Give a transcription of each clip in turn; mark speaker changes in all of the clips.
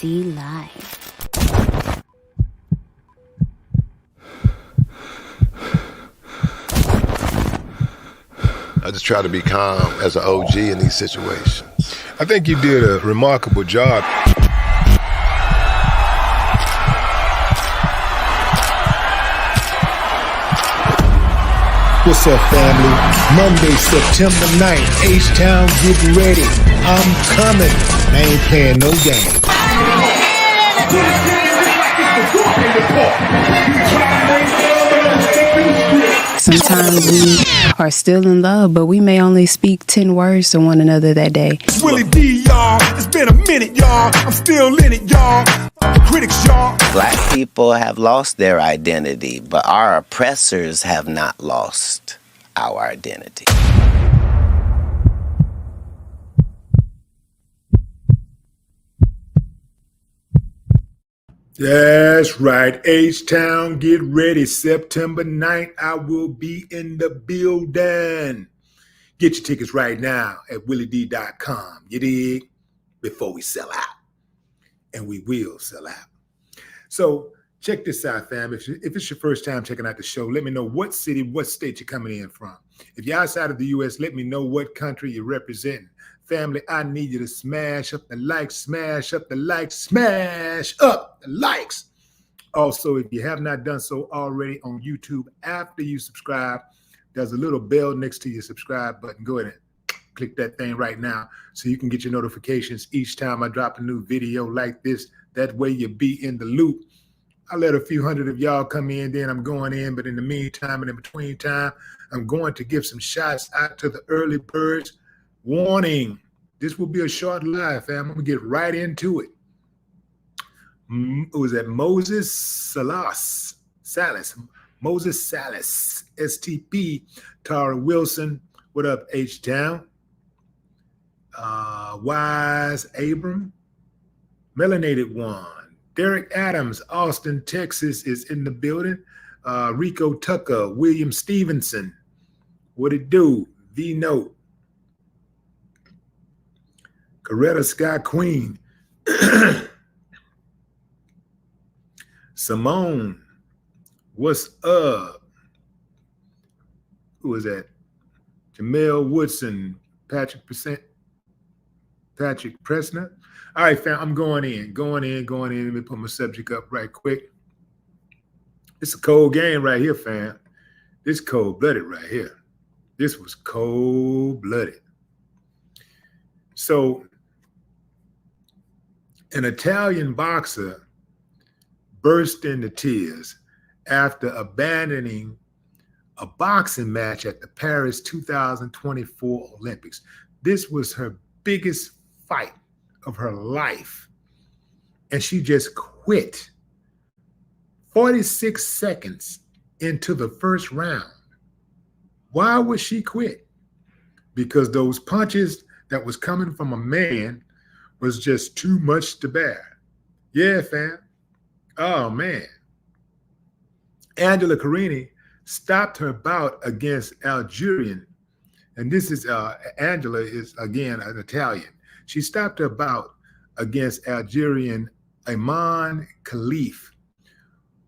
Speaker 1: see live.
Speaker 2: I just try to be calm as an OG in these situations.
Speaker 3: I think you did a remarkable job. What's up, family? Monday, September 9th, H-Town, get ready. I'm coming. I ain't playing no game.
Speaker 1: Sometimes we are still in love, but we may only speak 10 words to one another that day.
Speaker 4: It's Willie D, y'all. It's been a minute, y'all. I'm still in it, y'all. Critics, y'all.
Speaker 5: Black people have lost their identity, but our oppressors have not lost our identity.
Speaker 3: That's right. H-Town, get ready. September 9th, I will be in the building. Get your tickets right now at willied.com. You dig? Before we sell out. And we will sell out. So check this out, fam. If it's your first time checking out the show, let me know what city, what state you're coming in from. If you're outside of the U.S., let me know what country you're representing. Family, I need you to smash up the likes, smash up the likes, smash up the likes. Also, if you have not done so already on YouTube, after you subscribe, there's a little bell next to your subscribe button. Go ahead and click that thing right now so you can get your notifications each time I drop a new video like this. That way you be in the loop. I let a few hundred of y'all come in, then I'm going in. But in the meantime and in between time, I'm going to give some shots out to the early birds. Warning, this will be a short live, fam. I'm going to get right into it. Who was that? Moses Salas. Moses Salas. STP. Tara Wilson. What up, H-Town? Wise Abram. Melanated One. Derek Adams, Austin, Texas, is in the building. Rico Tucker. William Stevenson. What it do? V-Note. Coretta Scott Queen. Simone. What's up? Who is that? Jamel Woodson. Patrick Pressner. All right, fam, I'm going in. Let me put my subject up right quick. It's a cold game right here, fam. This cold-blooded right here. This was cold-blooded. So, an Italian boxer burst into tears after abandoning a boxing match at the Paris 2024 Olympics. This was her biggest fight of her life, and she just quit 46 seconds into the first round. Why would she quit? Because those punches that was coming from a man was just too much to bear. Yeah, fam. Oh, man. Angela Carini stopped her bout against Algerian, and this is, Angela is, again, an Italian. She stopped her bout against Algerian Iman Khalif,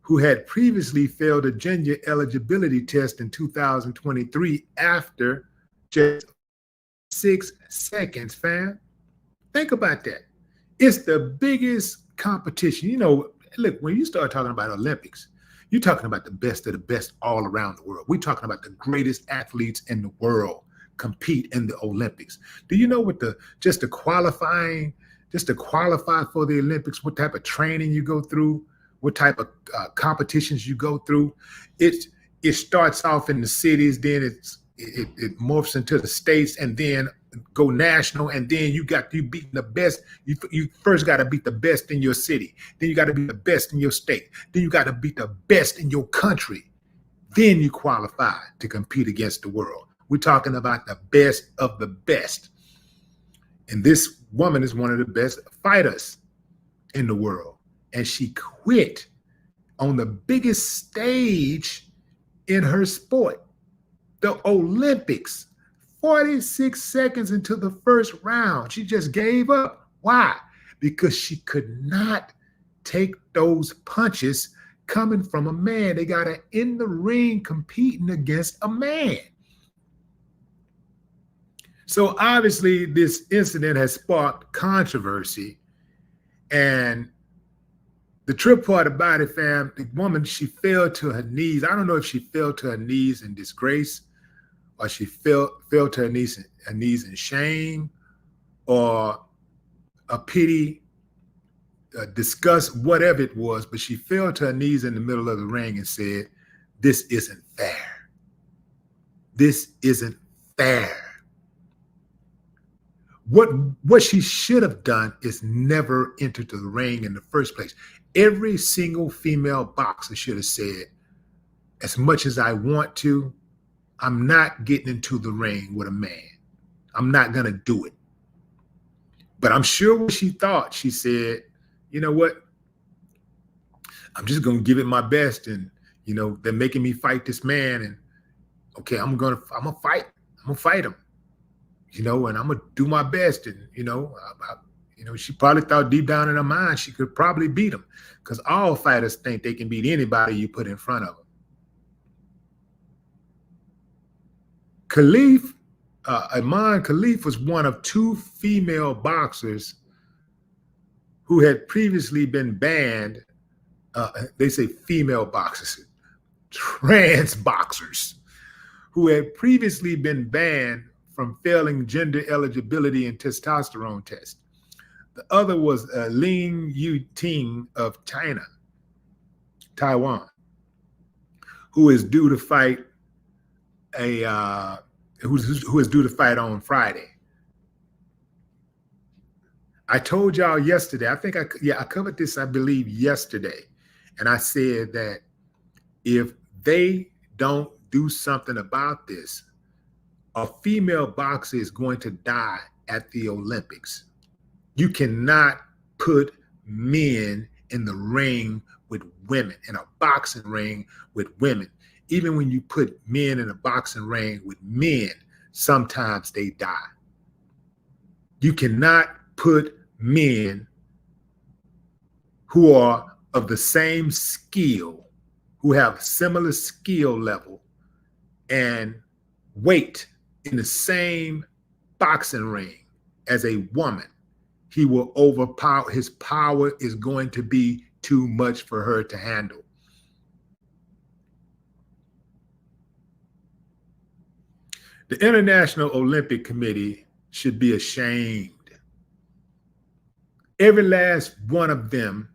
Speaker 3: who had previously failed a junior eligibility test in 2023 after just 6 seconds, fam. Think about that. It's the biggest competition. You know, look, when you start talking about Olympics, you're talking about the best of the best all around the world. We're talking about the greatest athletes in the world compete in the Olympics. Do you know what just to qualify for the Olympics, what type of training you go through, what type of competitions you go through? It starts off in the cities, then it morphs into the states, and then go national, and then you beating the best. You first got to beat the best in your city, then you got to be the best in your state, then you got to beat the best in your country, then you qualify to compete against the world. We're talking about the best of the best, and this woman is one of the best fighters in the world, and she quit on the biggest stage in her sport, the Olympics. 46 seconds into the first round, she just gave up. Why? because she could not take those punches coming from a man. They got her in the ring competing against a man. So obviously this incident has sparked controversy. And the trip part about it, fam, the woman, she fell to her knees. I don't know if she fell to her knees in disgrace, or she fell to her knees in shame, or a pity, disgust, whatever it was, but she fell to her knees in the middle of the ring and said, "This isn't fair. This isn't fair." What she should have done is never entered the ring in the first place. Every single female boxer should have said, as much as I want to, I'm not getting into the ring with a man. I'm not going to do it. But I'm sure what she thought, she said, you know what? I'm just going to give it my best. And, you know, they're making me fight this man. And okay, I'm going to fight. I'm going to fight him. You know, and I'm going to do my best. And, you know, she probably thought deep down in her mind she could probably beat him, because all fighters think they can beat anybody you put in front of them. Iman Khalif was one of two female boxers who had previously been banned. They say female boxers, trans boxers, who had previously been banned from failing gender eligibility and testosterone tests. The other was Ling Yu-ting of Taiwan, who is due to fight who is due to fight on Friday. I told y'all yesterday, I covered this, I believe, yesterday. And I said that if they don't do something about this, a female boxer is going to die at the Olympics. You cannot put men in the ring with women, in a boxing ring with women. Even when you put men in a boxing ring with men, sometimes they die. You cannot put men who are of the same skill, who have similar skill level and weight in the same boxing ring as a woman. He will overpower. His power is going to be too much for her to handle. The International Olympic Committee should be ashamed. Every last one of them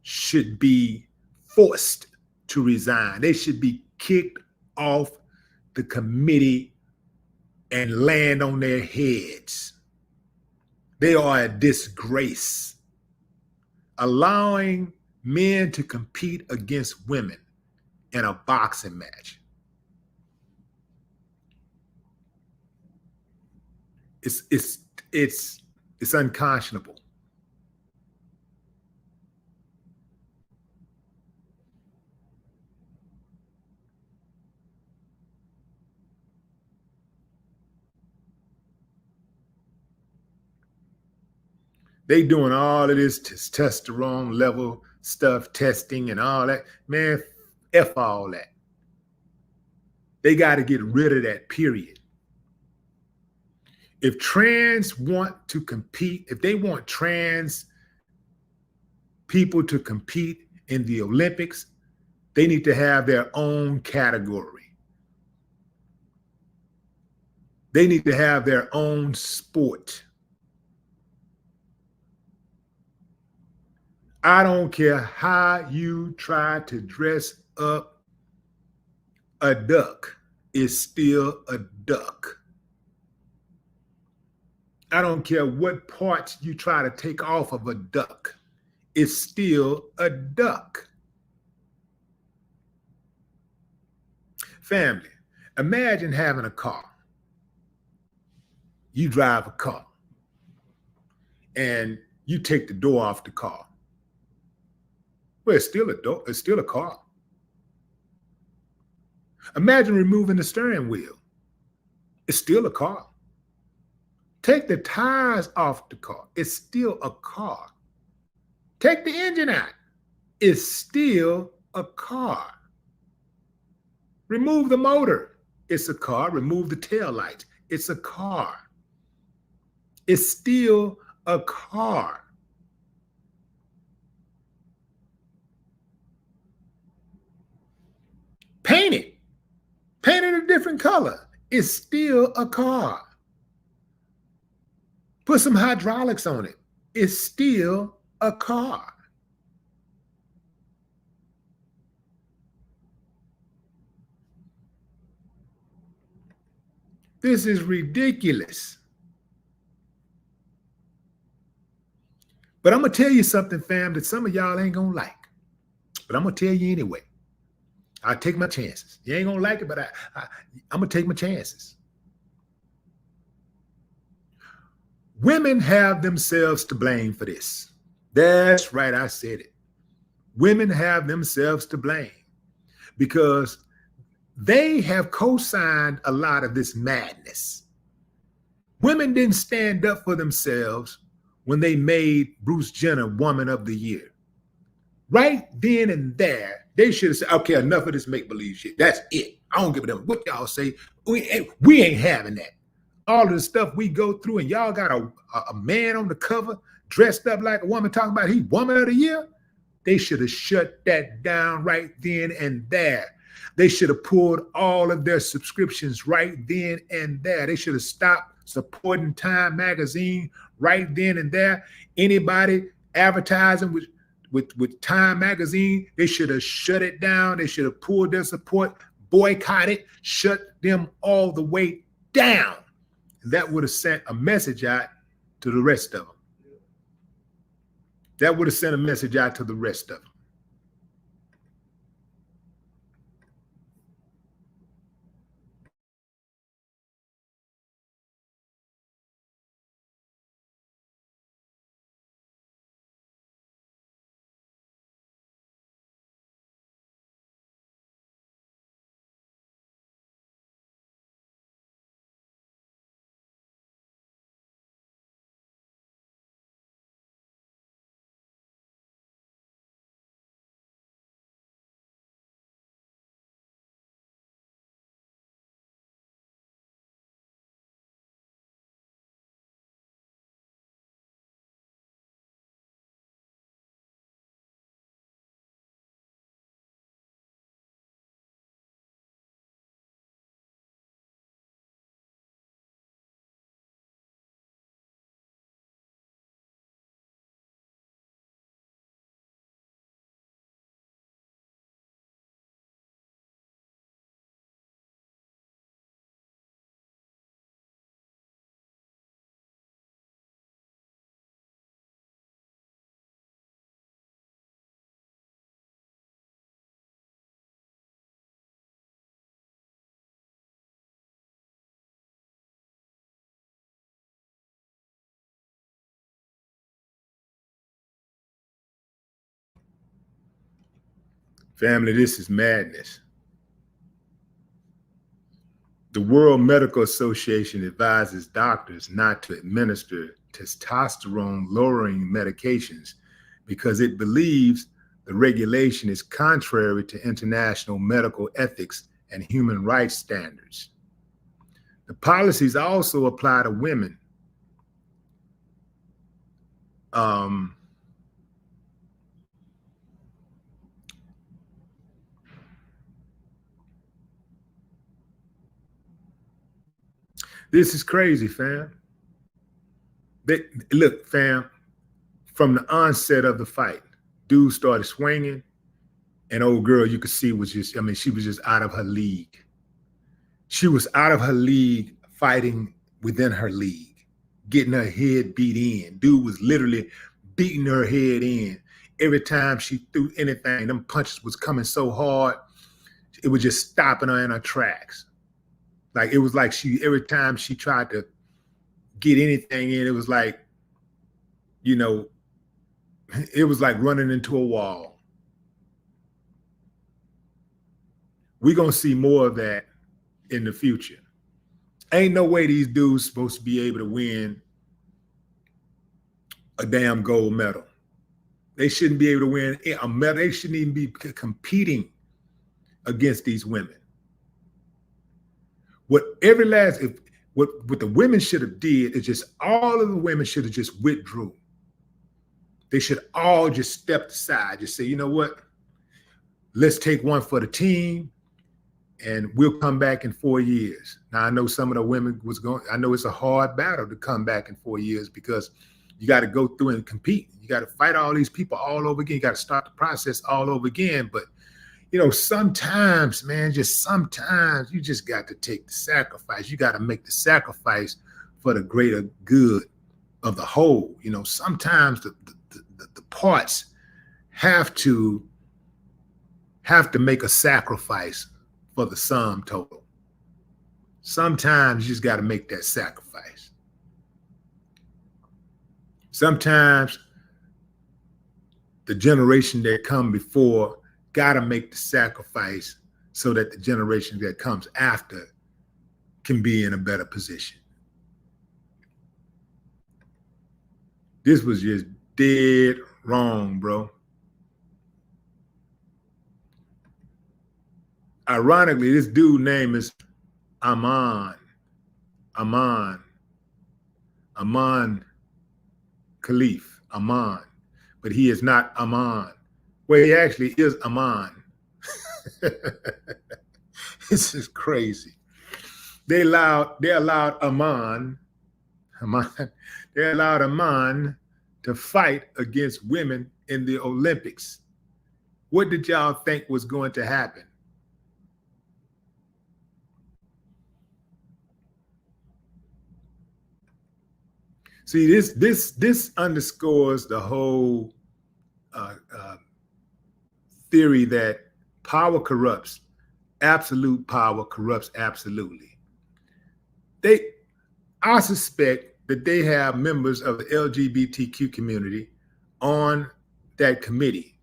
Speaker 3: should be forced to resign. They should be kicked off the committee and land on their heads. They are a disgrace. Allowing men to compete against women in a boxing match. It's unconscionable. They doing all of this testosterone level stuff, testing and all that. Man, F all that. They got to get rid of that, period. If trans want to compete, if they want trans people to compete in the Olympics, they need to have their own category. They need to have their own sport. I don't care how you try to dress up a duck, it's still a duck. I don't care what parts you try to take off of a duck, it's still a duck. Family, imagine having a car. You drive a car and you take the door off the car. Well, it's still a door, it's still a car. Imagine removing the steering wheel. It's still a car. Take the tires off the car. It's still a car. Take the engine out. It's still a car. Remove the motor. It's a car. Remove the taillights. It's a car. It's still a car. Paint it. Paint it a different color. It's still a car. Put some hydraulics on it. It's still a car. This is ridiculous. But I'm going to tell you something, fam, that some of y'all ain't going to like. But I'm going to tell you anyway. I take my chances. You ain't going to like it, but I'm going to take my chances. Women have themselves to blame for this. That's right, I said it. Women have themselves to blame because they have co-signed a lot of this madness. Women didn't stand up for themselves when they made Bruce Jenner Woman of the Year. Right then and there, they should have said, okay, enough of this make-believe shit. That's it. I don't give a damn what y'all say. We ain't having that. All of the stuff we go through, and y'all got a man on the cover dressed up like a woman talking about he Woman of the Year. They should have shut that down right then and there. They should have pulled all of their subscriptions right then and there. They should have stopped supporting Time Magazine right then and there. Anybody advertising with Time Magazine, they should have shut it down. They should have pulled their support, boycotted, shut them all the way down. And that would have sent a message out to the rest of them. That would have sent a message out to the rest of them. Family, this is madness. The World Medical Association advises doctors not to administer testosterone-lowering medications because it believes the regulation is contrary to international medical ethics and human rights standards. The policies also apply to women. This is crazy, fam. Look, fam, from the onset of the fight, dude started swinging, and old girl, you could see was just, she was just out of her league. She was out of her league fighting within her league, getting her head beat in. Dude was literally beating her head in. Every time she threw anything, them punches was coming so hard, it was just stopping her in her tracks. Like, it was like every time she tried to get anything in, it was like, it was like running into a wall. We're going to see more of that in the future. Ain't no way these dudes supposed to be able to win a damn gold medal. They shouldn't be able to win a medal. They shouldn't even be competing against these women. What the women should have did is just all of the women should have just withdrew. They should all just step aside, just say, you know what? Let's take one for the team and we'll come back in 4 years. Now, I know some of the women I know it's a hard battle to come back in 4 years because you got to go through and compete. You got to fight all these people all over again. You got to start the process all over again. But, you know, sometimes, man, just sometimes you just got to take the sacrifice. You got to make the sacrifice for the greater good of the whole. You know, sometimes the parts have to make a sacrifice for the sum total. Sometimes you just got to make that sacrifice. Sometimes the generation that come before got to make the sacrifice so that the generation that comes after can be in a better position. This was just dead wrong, bro. Ironically, this dude name is Aman Khalif, Aman, but he is not Aman. Well, he actually is Aman. This is crazy. They allowed Aman to fight against women in the Olympics. What did y'all think was going to happen? See, this underscores the whole theory that power corrupts. Absolute power corrupts absolutely. I suspect that they have members of the LGBTQ community on that committee,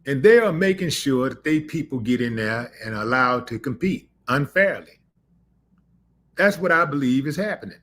Speaker 3: and they are making sure that they people get in there and are allowed to compete unfairly. That's what I believe is happening.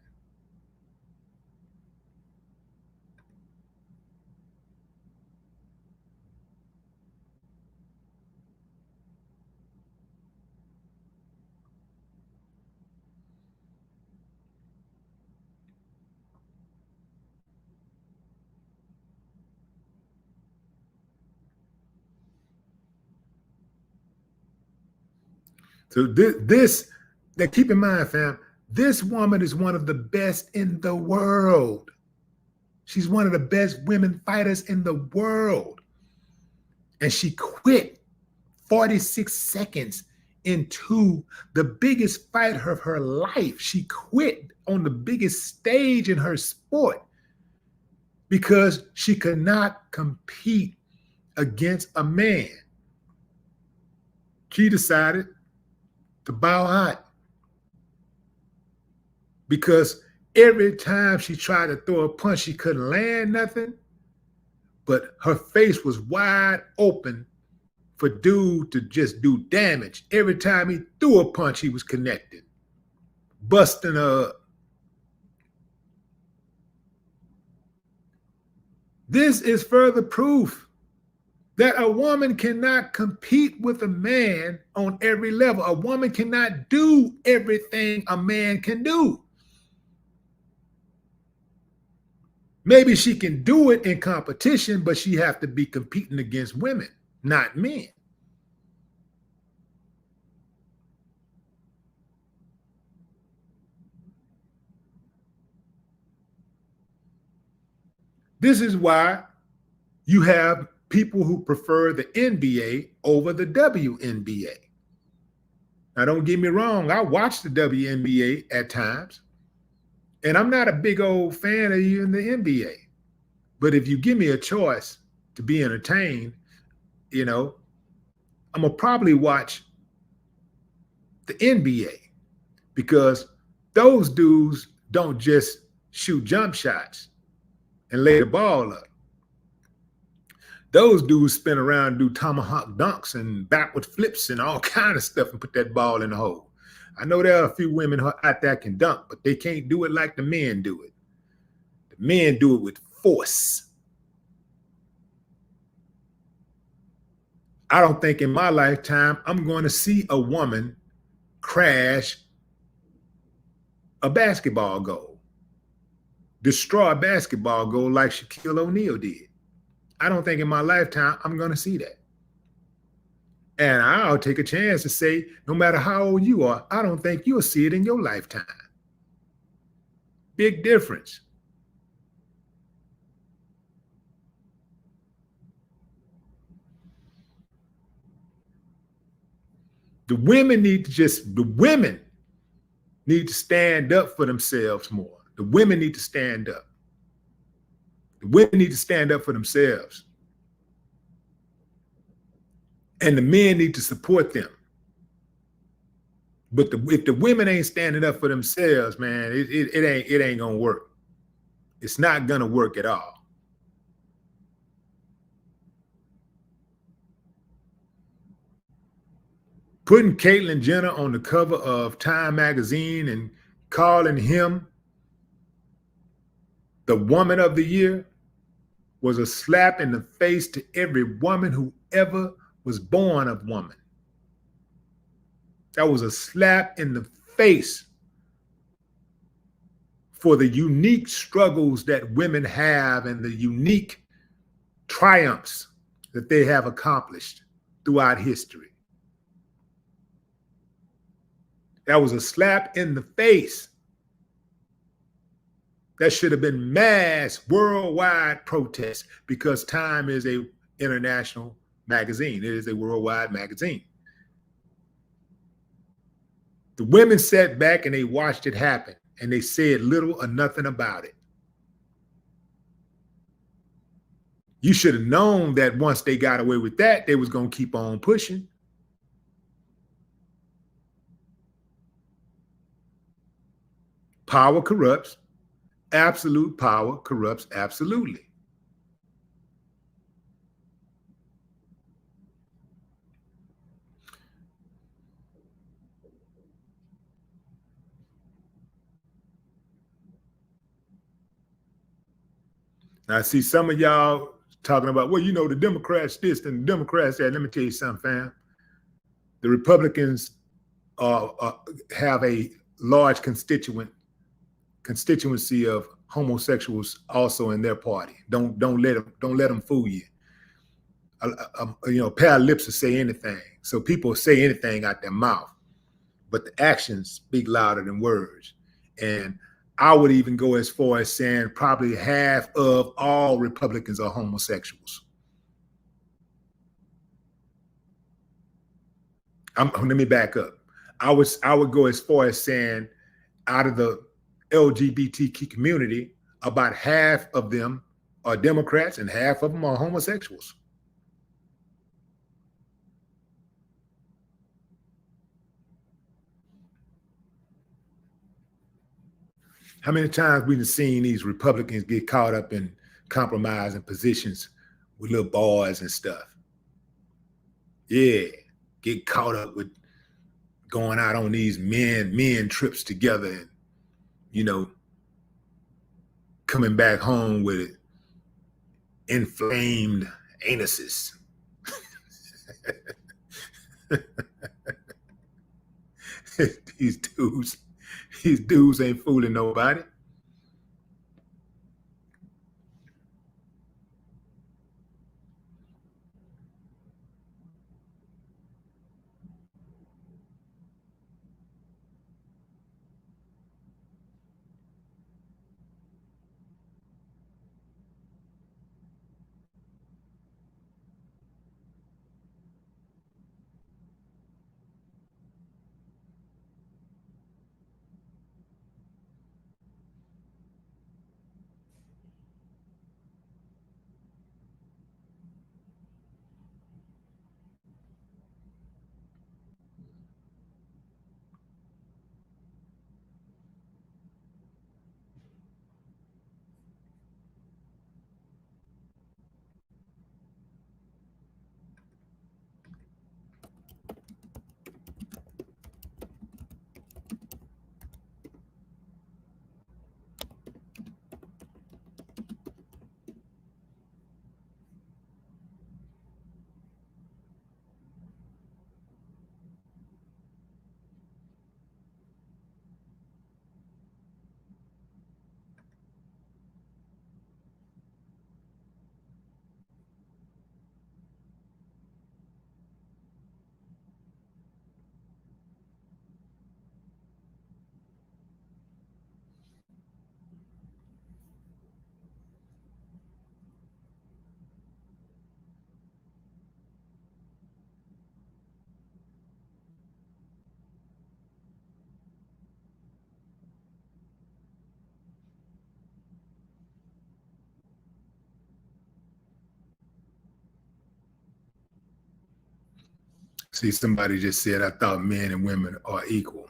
Speaker 3: So that keep in mind, fam, this woman is one of the best in the world. She's one of the best women fighters in the world. And she quit 46 seconds into the biggest fight of her life. She quit on the biggest stage in her sport because she could not compete against a man. She decided to bow out because every time she tried to throw a punch, she couldn't land nothing, but her face was wide open for dude to just do damage. Every time he threw a punch, he was connected, busting her up. This is further proof that a woman cannot compete with a man on every level. A woman cannot do everything a man can do. Maybe she can do it in competition, but she have to be competing against women, not men. This is why you have people who prefer the NBA over the WNBA. Now, don't get me wrong. I watch the WNBA at times, and I'm not a big old fan of even the NBA. But if you give me a choice to be entertained, you know, I'm going to probably watch the NBA because those dudes don't just shoot jump shots and lay the ball up. Those dudes spin around and do tomahawk dunks and backward flips and all kind of stuff and put that ball in the hole. I know there are a few women out there can dunk, but they can't do it like the men do it. The men do it with force. I don't think in my lifetime I'm going to see a woman crash a basketball goal, destroy a basketball goal like Shaquille O'Neal did. I don't think in my lifetime I'm going to see that. And I'll take a chance to say, no matter how old you are, I don't think you'll see it in your lifetime. Big difference. The women need to stand up for themselves more. The women need to stand up. The women need to stand up for themselves. And the men need to support them. But if the women ain't standing up for themselves, man, it ain't gonna work. It's not gonna work at all. Putting Caitlyn Jenner on the cover of Time magazine and calling him the woman of the year was a slap in the face to every woman who ever was born of woman. That was a slap in the face for the unique struggles that women have and the unique triumphs that they have accomplished throughout history. That was a slap in the face. That should have been mass worldwide protests because Time is an international magazine. It is a worldwide magazine. The women sat back and they watched it happen and they said little or nothing about it. You should have known that once they got away with that, they was going to keep on pushing. Power corrupts. Absolute power corrupts absolutely. Now, I see some of y'all talking about, well, you know, the Democrats this and the Democrats that. Let me tell you something, fam. The Republicans have a large constituency of homosexuals also in their party. Don't let them fool you. You know, a pair of lips will say anything. So people say anything out their mouth, but the actions speak louder than words. And I would even go as far as saying probably half of all Republicans are homosexuals. Let me back up. I would go as far as saying out of the LGBTQ community, about half of them are Democrats and half of them are homosexuals. How many times we've seen these Republicans get caught up in compromising positions with little boys and stuff? Yeah, get caught up with going out on these men trips together and, you know, coming back home with inflamed anuses. These dudes ain't fooling nobody. See, somebody just said, I thought men and women are equal.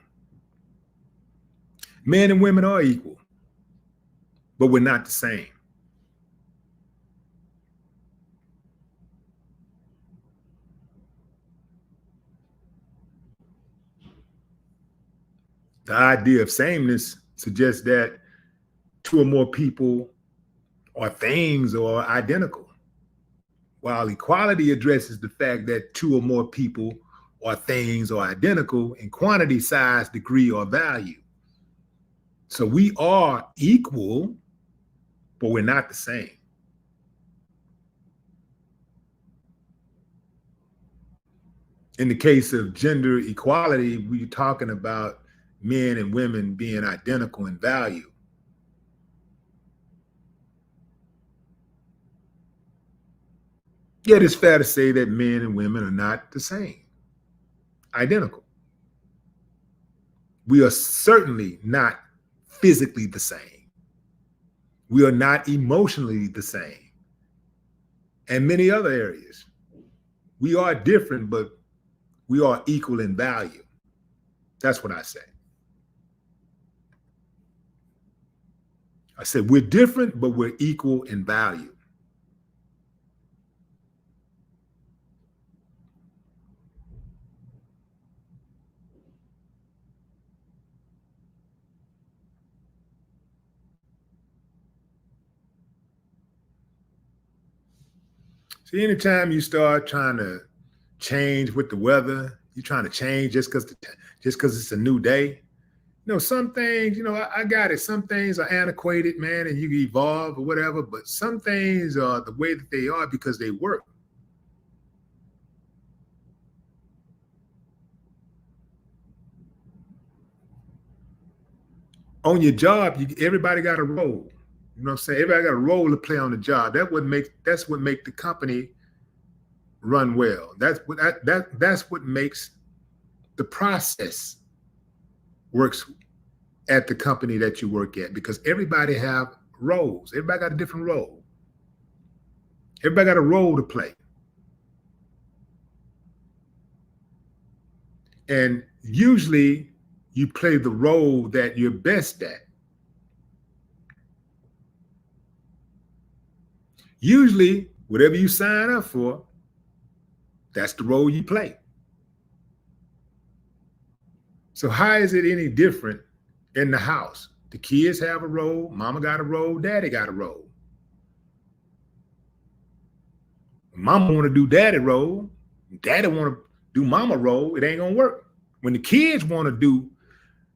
Speaker 3: Men and women are equal, but we're not the same. The idea of sameness suggests that two or more people or things are identical, while equality addresses the fact that two or more people or things are identical in quantity, size, degree, or value. So we are equal, but we're not the same. In the case of gender equality, we're talking about men and women being identical in value. Yet it's fair to say that men and women are not the same, identical. We are certainly not physically the same. We are not emotionally the same. And many other areas. We are different, but we are equal in value. That's what I say. I said we're different, but we're equal in value. See, anytime you start trying to change with the weather, you're trying to change just because it's a new day. You know, some things, you know, I got it. Some things are antiquated, man, and you can evolve or whatever, but some things are the way that they are because they work. On your job, everybody got a role. You know what I'm saying? Everybody got a role to play on the job. That's what makes the company run well. That's what makes the process works at the company that you work at, because everybody have roles. Everybody got a different role. Everybody got a role to play. And usually you play the role that you're best at. Usually, whatever you sign up for, that's the role you play. So how is it any different in the house? The kids have a role, mama got a role, daddy got a role. Mama want to do daddy role, daddy want to do mama role, it ain't gonna work. When the kids want to do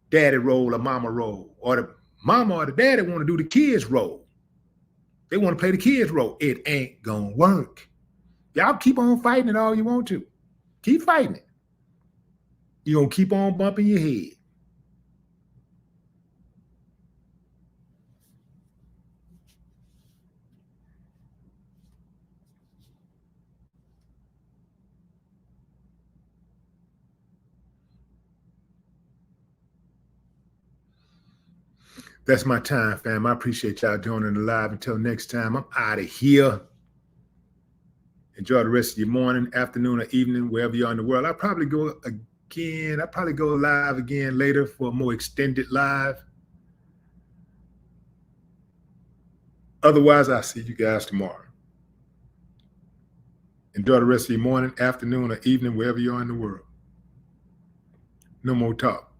Speaker 3: daddy role or mama role, or the mama or the daddy want to do the kids role, they want to play the kids role, it ain't gonna work. Y'all keep on fighting it all you want to. Keep fighting it. You're gonna keep on bumping your head. That's my time, fam. I appreciate y'all joining the live. Until next time, I'm out of here. Enjoy the rest of your morning, afternoon, or evening, wherever you are in the world. I'll probably go live again later for a more extended live. Otherwise, I'll see you guys tomorrow. Enjoy the rest of your morning, afternoon, or evening, wherever you are in the world. No more talk.